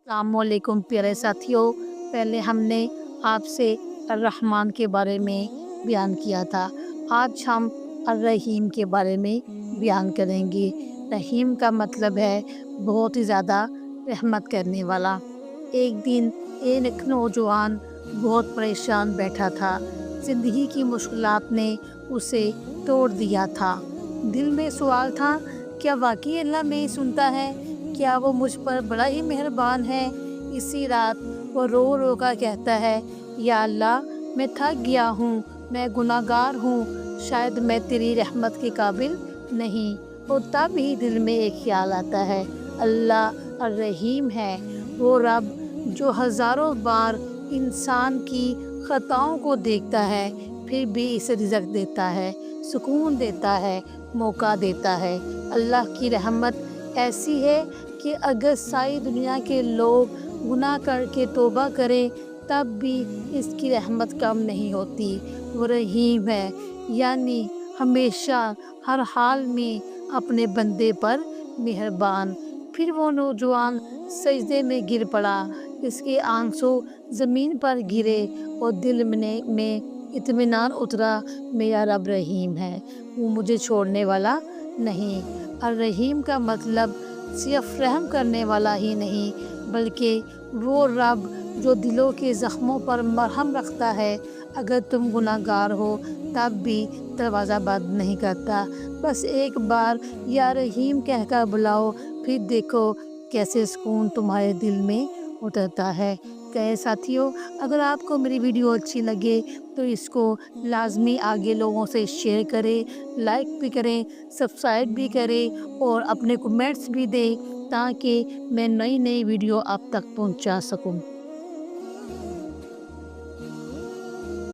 अस्सलामुअलैकुम प्यारे साथियों। पहले हमने आपसे अर्रहमान के बारे में बयान किया था। आज हम अर्रहीम के बारे में बयान करेंगे। रहीम का मतलब है बहुत ही ज़्यादा रहमत करने वाला। एक दिन एक नौजवान बहुत परेशान बैठा था। ज़िंदगी की मुश्किलात ने उसे तोड़ दिया था। दिल में सवाल था, क्या वाकई अल्लाह मेरी सुनता है? क्या वो मुझ पर बड़ा ही मेहरबान है? इसी रात वो रो रो कर कहता है, या अल्लाह, मैं थक गया हूँ, मैं गुनाहगार हूँ, शायद मैं तेरी रहमत के काबिल नहीं। और तब ही दिल में एक ख्याल आता है, अल्लाह अर्रहीम है, वो रब जो हज़ारों बार इंसान की ख़ताओं को देखता है, फिर भी इसे रिज़्क देता है, सुकून देता है, मौका देता है। अल्लाह की रहमत ऐसी है कि अगर सारी दुनिया के लोग गुनाह करके तौबा करें तब भी इसकी रहमत कम नहीं होती। वो रहीम है, यानी हमेशा हर हाल में अपने बंदे पर मेहरबान। फिर वो नौजवान सजदे में गिर पड़ा। इसके आंसू ज़मीन पर गिरे और दिल में इत्मीनान उतरा, मेरा रब रहीम है, वो मुझे छोड़ने वाला नहीं। अर्रहीम का मतलब सिर्फ रहम करने वाला ही नहीं, बल्कि वो रब जो दिलों के ज़ख्मों पर मरहम रखता है। अगर तुम गुनाहगार हो तब भी दरवाज़ा बंद नहीं करता। बस एक बार या रहीम कहकर बुलाओ, फिर देखो कैसे सुकून तुम्हारे दिल में उतरता है। कहे साथियों, अगर आपको मेरी वीडियो अच्छी लगे तो इसको लाजमी आगे लोगों से शेयर करें, लाइक भी करें, सब्सक्राइब भी करें और अपने कमेंट्स भी दें ताकि मैं नई वीडियो आप तक पहुंचा सकूं।